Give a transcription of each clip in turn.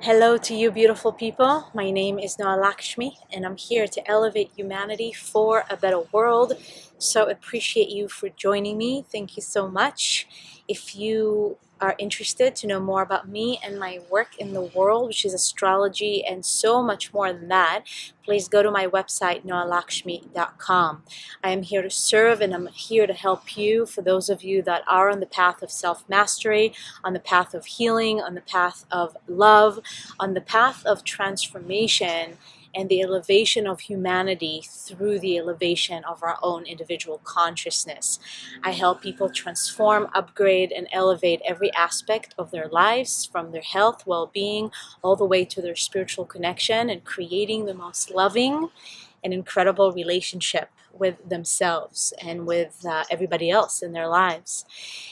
Hello to you beautiful people. My name is Noa Lakshmi and I'm here to elevate humanity for a better world. So appreciate you for joining me. Thank you so much. If you are interested to know more about me and my work in the world, which is astrology and so much more than that, please go to my website noalakshmi.com. I am here to serve and I'm here to help you, for those of you that are on the path of self-mastery, on the path of healing, on the path of love, on the path of transformation and the elevation of humanity through the elevation of our own individual consciousness. I help people transform, upgrade, and elevate every aspect of their lives, from their health, well-being, all the way to their spiritual connection, and creating the most loving and incredible relationship with themselves and with everybody else in their lives.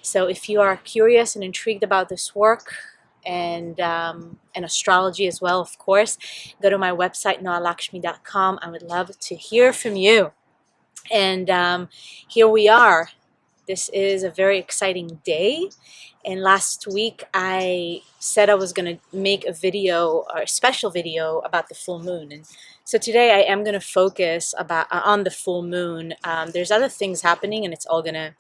So if you are curious and intrigued about this work, and astrology as well, of course, go to my website noalakshmi.com. I would love to hear from you. And here we are. This is a very exciting day. And last week I said I was going to make a video, or a special video, about the full moon. And so today I am going to focus on the full moon. There's other things happening and it's all going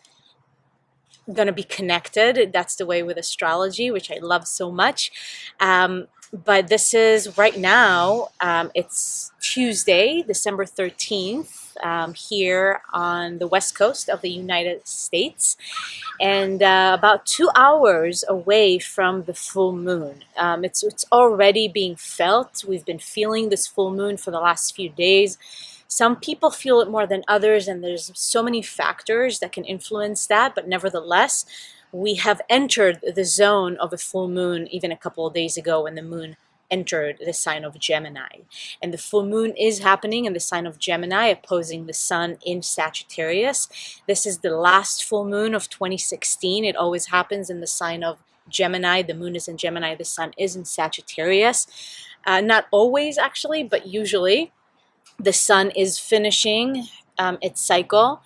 to be connected. That's the way with astrology, which I love so much. But this is right now, it's Tuesday, December 13th, here on the west coast of the United States, and about 2 hours away from the full moon. It's already being felt. We've been feeling this full moon for the last few days. Some people feel it more than others, and there's so many factors that can influence that, but nevertheless, we have entered the zone of a full moon even a couple of days ago when the moon entered the sign of Gemini. And the full moon is happening in the sign of Gemini, opposing the sun in Sagittarius. This is the last full moon of 2016. It always happens in the sign of Gemini. The moon is in Gemini, the sun is in Sagittarius. Not always, actually, but usually. The sun is finishing its cycle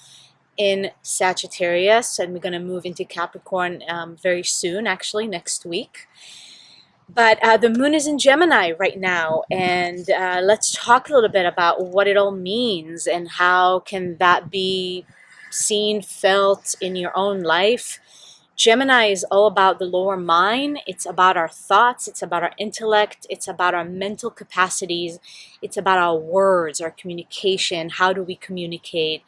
in Sagittarius, and we're going to move into Capricorn very soon, actually next week. But the moon is in Gemini right now, and let's talk a little bit about what it all means and how can that be seen, felt in your own life. Gemini is all about the lower mind. It's about our thoughts. It's about our intellect. It's about our mental capacities. It's about our words, our communication. How do we communicate?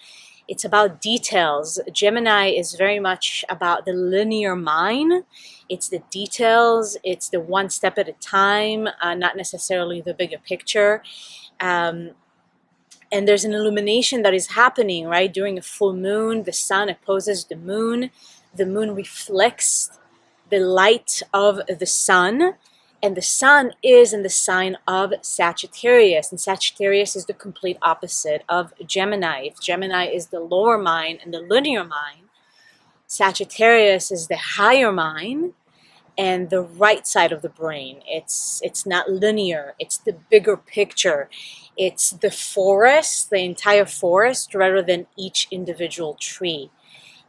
It's about details. Gemini is very much about the linear mind. It's the details. It's the one step at a time, not necessarily the bigger picture. And there's an illumination that is happening, right? During a full moon, the sun opposes the moon. The moon reflects the light of the sun, and the sun is in the sign of Sagittarius, and Sagittarius is the complete opposite of Gemini. If Gemini is the lower mind and the linear mind, Sagittarius is the higher mind and the right side of the brain. It's not linear, it's the bigger picture. It's the forest, the entire forest, rather than each individual tree.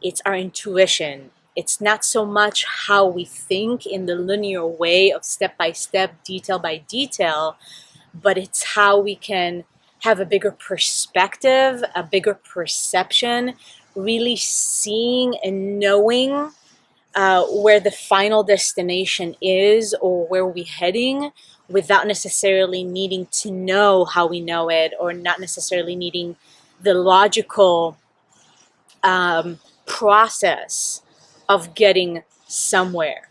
It's our intuition. It's not so much how we think in the linear way of step by step, detail by detail, but it's how we can have a bigger perspective, a bigger perception, really seeing and knowing where the final destination is or where we're heading, without necessarily needing to know how we know it, or not necessarily needing the logical process of getting somewhere.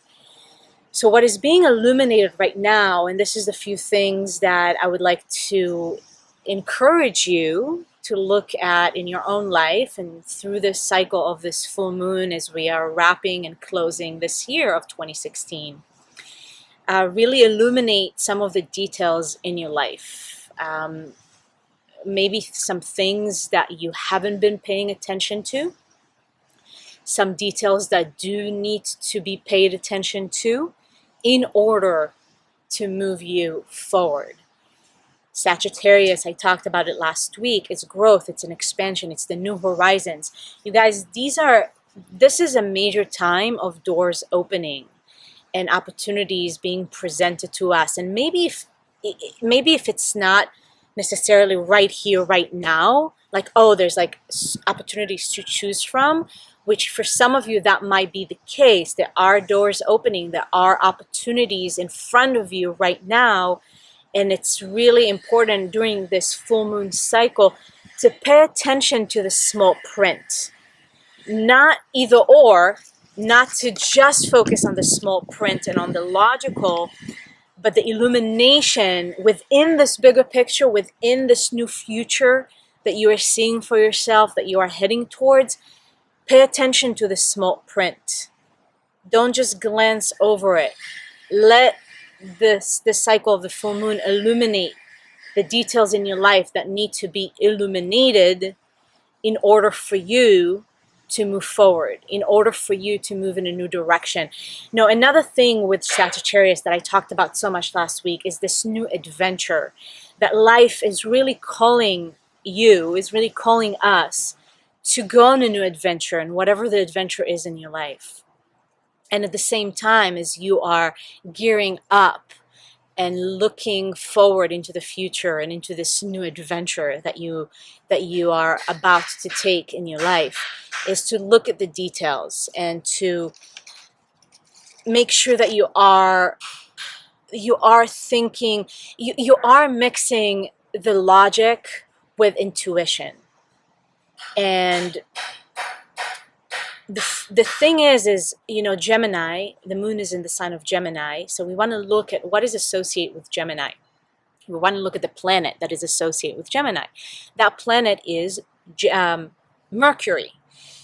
So what is being illuminated right now, and this is the few things that I would like to encourage you to look at in your own life and through this cycle of this full moon as we are wrapping and closing this year of 2016, really illuminate some of the details in your life. Maybe some things that you haven't been paying attention to, some details that do need to be paid attention to in order to move you forward. Sagittarius, I talked about it last week, it's growth, it's an expansion, it's the new horizons. You guys, this is a major time of doors opening. and opportunities being presented to us. And maybe if it's not necessarily right here, right now, like, oh, there's like opportunities to choose from, which for some of you that might be the case. There are doors opening, there are opportunities in front of you right now. And it's really important during this full moon cycle to pay attention to the small print. Not either or, not to just focus on the small print and on the logical, but the illumination within this bigger picture, within this new future that you are seeing for yourself, that you are heading towards. Pay attention to the small print. Don't just glance over it. Let the cycle of the full moon illuminate the details in your life that need to be illuminated in order for you to move forward, in order for you to move in a new direction. Now, another thing with Sagittarius that I talked about so much last week is this new adventure that life is really calling you, is really calling us to go on a new adventure, and whatever the adventure is in your life. And at the same time, as you are gearing up and looking forward into the future and into this new adventure that you are about to take in your life, is to look at the details and to make sure that you are thinking, you are mixing the logic with intuition. And the thing is, you know, Gemini, the moon is in the sign of Gemini. So we want to look at what is associated with Gemini. We want to look at the planet that is associated with Gemini. That planet is Mercury.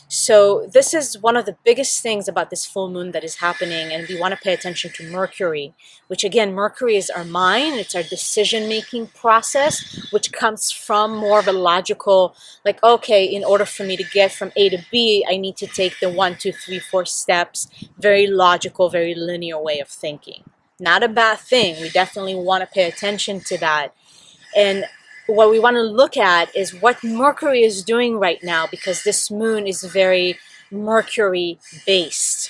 So this is one of the biggest things about this full moon that is happening, and we want to pay attention to Mercury, which again, Mercury is our mind, it's our decision-making process, which comes from more of a logical, like, okay, in order for me to get from A to B, I need to take the 1, 2, 3, 4 steps, very logical, very linear way of thinking. Not a bad thing. We definitely want to pay attention to that. And what we want to look at is what Mercury is doing right now, because this moon is very Mercury based.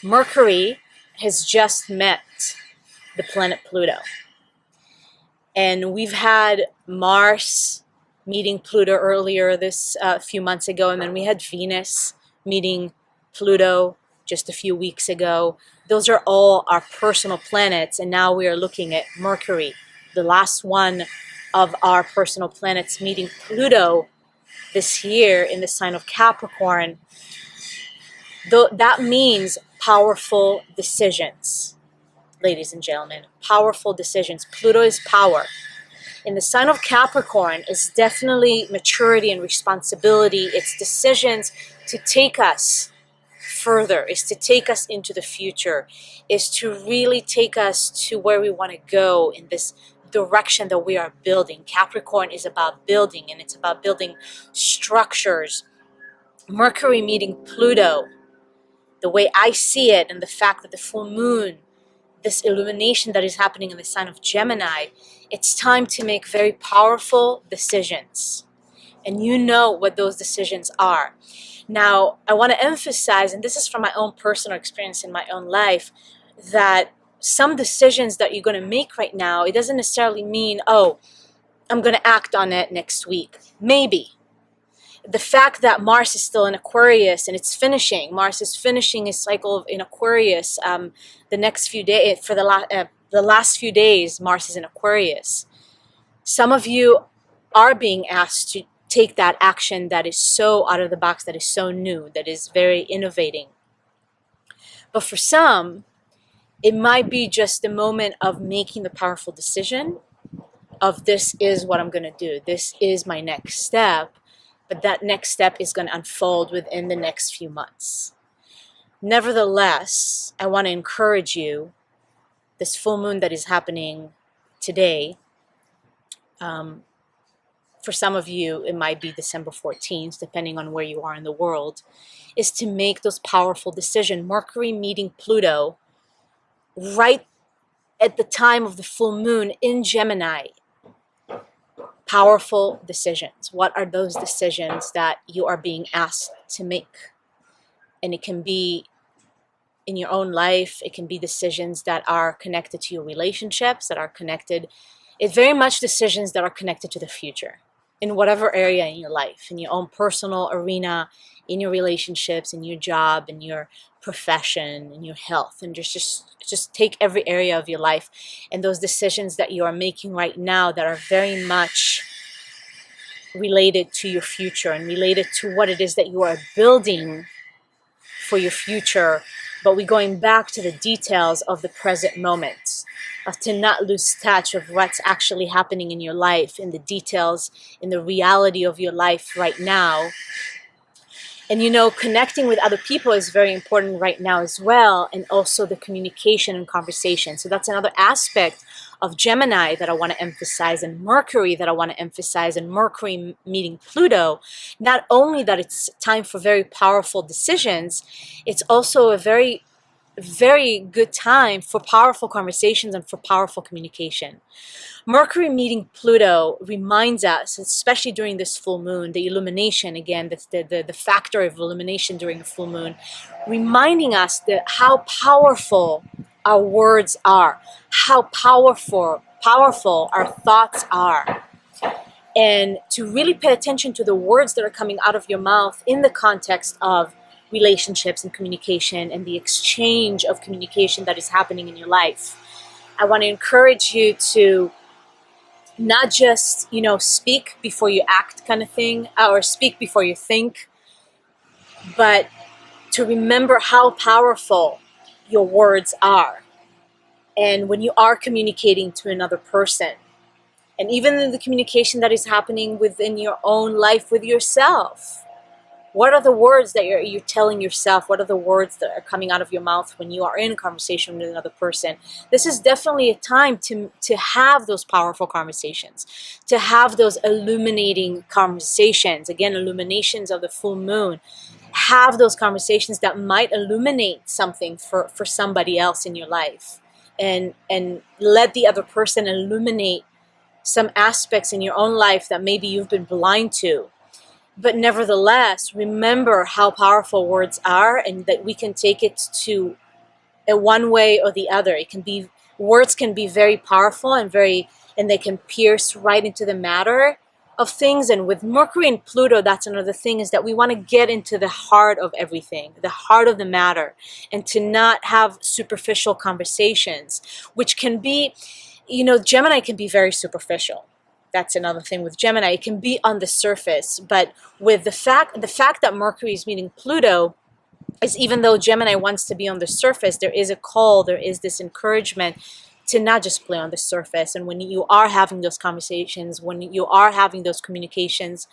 Mercury has just met the planet Pluto. And we've had Mars meeting Pluto earlier this few months ago, and then we had Venus meeting Pluto just a few weeks ago. Those are all our personal planets, and now we are looking at Mercury, the last one of our personal planets meeting Pluto this year in the sign of Capricorn. That means powerful decisions, ladies and gentlemen, powerful decisions. Pluto is power. In the sign of Capricorn is definitely maturity and responsibility. It's decisions to take us further, is to take us into the future, is to really take us to where we want to go in this direction that we are building. Capricorn is about building, and it's about building structures. Mercury meeting Pluto, the way I see it, and the fact that the full moon, this illumination that is happening in the sign of Gemini, it's time to make very powerful decisions. And you know what those decisions are. Now, I want to emphasize, and this is from my own personal experience in my own life, that some decisions that you're going to make right now, it doesn't necessarily mean, oh, I'm going to act on it next week. Maybe. The fact that Mars is still in Aquarius and it's finishing, Mars is finishing its cycle in Aquarius the next few days, for the last few days, Mars is in Aquarius. Some of you are being asked to take that action that is so out of the box, that is so new, that is very innovating. But for some, it might be just the moment of making the powerful decision of, this is what I'm going to do. This is my next step. But that next step is going to unfold within the next few months. Nevertheless, I want to encourage you, this full moon that is happening today, for some of you, it might be December 14th, depending on where you are in the world, is to make those powerful decisions. Mercury meeting Pluto right at the time of the full moon in Gemini. Powerful decisions. What are those decisions that you are being asked to make? And it can be in your own life. It can be decisions that are connected to your relationships, that are connected. It's very much decisions that are connected to the future in whatever area in your life, in your own personal arena, in your relationships, in your job, in your profession, in your health, and just take every area of your life and those decisions that you are making right now that are very much related to your future and related to what it is that you are building for your future, but we're going back to the details of the present moment, of to not lose touch of what's actually happening in your life, in the details, in the reality of your life right now. And you know, connecting with other people is very important right now as well, and also the communication and conversation. So that's another aspect of Gemini that I want to emphasize, and Mercury that I want to emphasize, and Mercury meeting Pluto. Not only that it's time for very powerful decisions, it's also a very, very good time for powerful conversations and for powerful communication. Mercury meeting Pluto reminds us, especially during this full moon, the illumination, again, the factor of illumination during the full moon, reminding us that how powerful our words are, how powerful our thoughts are. And to really pay attention to the words that are coming out of your mouth in the context of relationships and communication and the exchange of communication that is happening in your life. I want to encourage you to not just, you know, speak before you act kind of thing, or speak before you think, but to remember how powerful your words are. And when you are communicating to another person, and even in the communication that is happening within your own life with yourself, what are the words that you're telling yourself? What are the words that are coming out of your mouth when you are in a conversation with another person? This is definitely a time to have those powerful conversations, to have those illuminating conversations. Again, illuminations of the full moon. Have those conversations that might illuminate something for somebody else in your life. And let the other person illuminate some aspects in your own life that maybe you've been blind to. But nevertheless, remember how powerful words are, and that we can take it to a one way or the other. It can be, words can be very powerful and they can pierce right into the matter of things. And with Mercury and Pluto, that's another thing, is that we want to get into the heart of everything, the heart of the matter, and to not have superficial conversations, which can be, you know, Gemini can be very superficial. That's another thing with Gemini. It can be on the surface, but with the fact that Mercury is meeting Pluto, is even though Gemini wants to be on the surface, there is a call, there is this encouragement to not just play on the surface. And when you are having those conversations, when you are having those communications,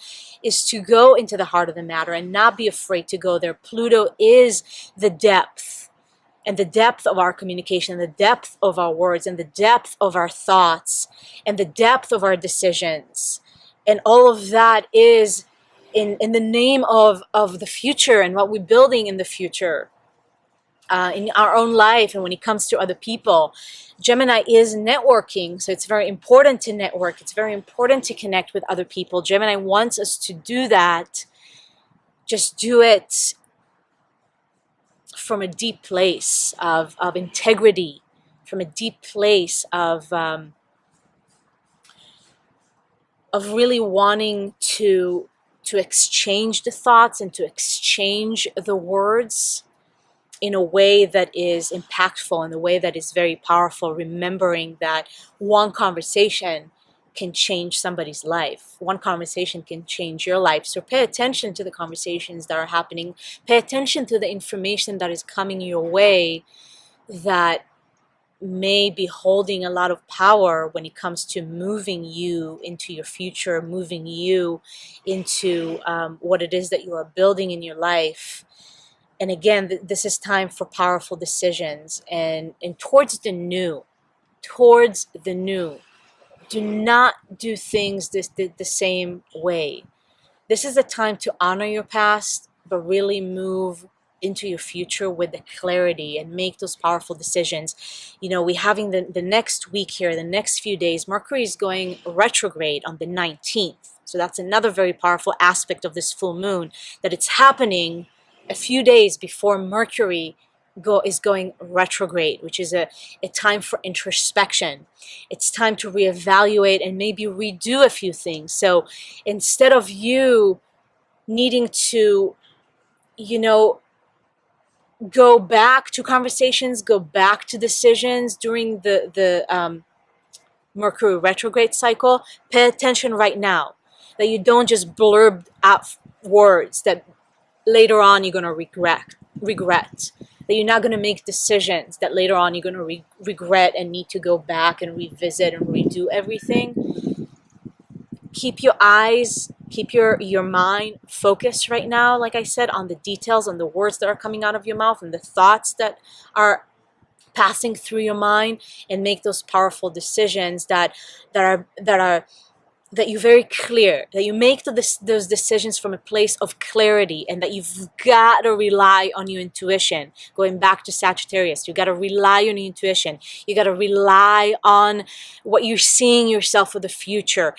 is to go into the heart of the matter and not be afraid to go there. Pluto is the depth, and the depth of our communication, the depth of our words, and the depth of our thoughts, and the depth of our decisions. And all of that is in the name of the future and what we're building in the future, in our own life and when it comes to other people. Gemini is networking, so it's very important to network. It's very important to connect with other people. Gemini wants us to do that. Just do it from a deep place of integrity, from a deep place of really wanting to exchange the thoughts and to exchange the words in a way that is impactful, in a way that is very powerful, remembering that one conversation can change somebody's life. One conversation can change your life. So pay attention to the conversations that are happening. Pay attention to the information that is coming your way that may be holding a lot of power when it comes to moving you into your future, moving you into what it is that you are building in your life. And again, this is time for powerful decisions and towards the new. Do not do things the same way. This is a time to honor your past, but really move into your future with the clarity and make those powerful decisions. You know, we're having the next week here, the next few days, Mercury is going retrograde on the 19th. So that's another very powerful aspect of this full moon, that it's happening a few days before Mercury is going retrograde, which is a time for introspection. It's time to reevaluate and maybe redo a few things. So instead of you needing to, you know, go back to conversations, go back to decisions during the Mercury retrograde cycle, pay attention right now, that you don't just blurb out words that later on you're going to regret, that you're not going to make decisions that later on you're going to regret and need to go back and revisit and redo everything. Keep your mind focused right now, like I said, on the details, on the words that are coming out of your mouth and the thoughts that are passing through your mind, and make those powerful decisions that you're very clear, that you make those decisions from a place of clarity, and that you've got to rely on your intuition. Going back to Sagittarius, you got to rely on your intuition. You got to rely on what you're seeing yourself for the future.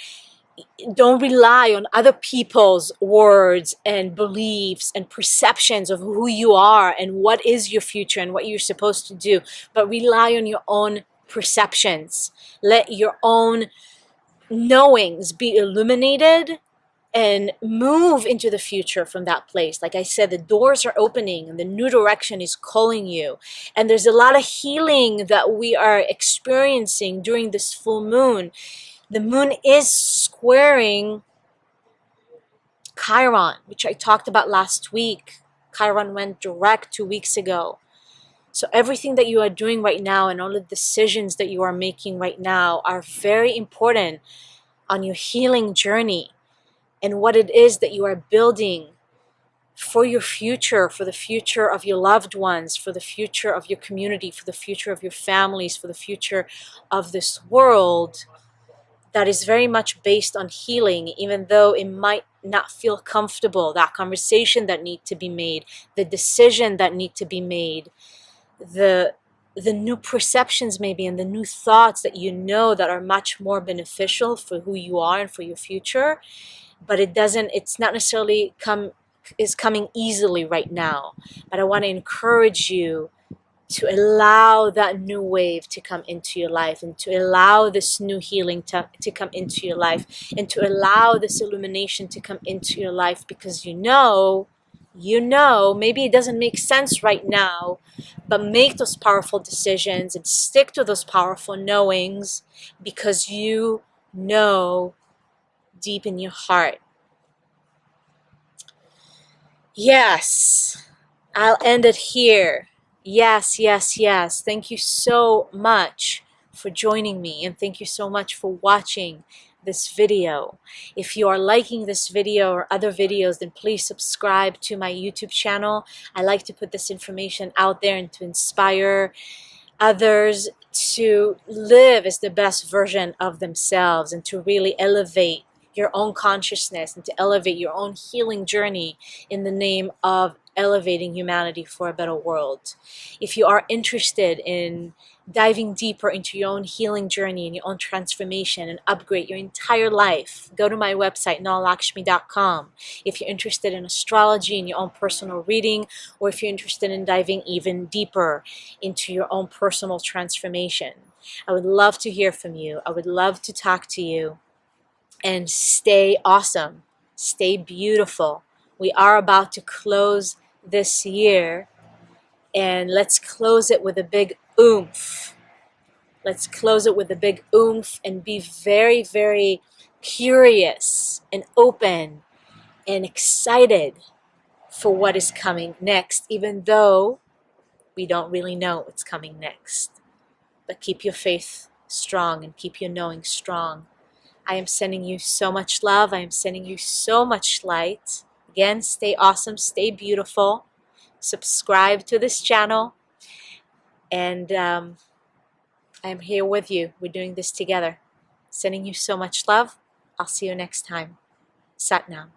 Don't rely on other people's words and beliefs and perceptions of who you are and what is your future and what you're supposed to do, but rely on your own perceptions. Let your own knowings be illuminated and move into the future from that place. Like I said, the doors are opening and the new direction is calling you. And there's a lot of healing that we are experiencing during this full moon. The moon is squaring Chiron, which I talked about last week. Chiron went direct 2 weeks ago. So everything that you are doing right now and all the decisions that you are making right now are very important on your healing journey and what it is that you are building for your future, for the future of your loved ones, for the future of your community, for the future of your families, for the future of this world. That is very much based on healing, even though it might not feel comfortable. That conversation that need to be made, the decision that need to be made, the new perceptions maybe, and the new thoughts that you know that are much more beneficial for who you are and for your future. But it's not necessarily coming easily right now. But I want to encourage you to allow that new wave to come into your life, and to allow this new healing to come into your life, and to allow this illumination to come into your life, because you know, maybe it doesn't make sense right now, but make those powerful decisions and stick to those powerful knowings, because you know deep in your heart. Yes, I'll end it here. Yes, yes, yes. Thank you so much for joining me, and thank you so much for watching this video. If you are liking this video or other videos, then please subscribe to my YouTube channel. I like to put this information out there and to inspire others to live as the best version of themselves, and to really elevate your own consciousness and to elevate your own healing journey in the name of elevating humanity for a better world. If you are interested in diving deeper into your own healing journey and your own transformation and upgrade your entire life, go to my website, noalakshmi.com. If you're interested in astrology and your own personal reading, or if you're interested in diving even deeper into your own personal transformation, I would love to hear from you. I would love to talk to you. And stay awesome. Stay beautiful. We are about to close this year, and let's close it with a big oomph. Let's close it with a big oomph and be very, very curious and open and excited for what is coming next, even though we don't really know what's coming next. But keep your faith strong and keep your knowing strong. I am sending you so much love. I am sending you so much light. Again, stay awesome, stay beautiful. Subscribe to this channel. And I'm here with you. We're doing this together. Sending you so much love. I'll see you next time. Sat Nam.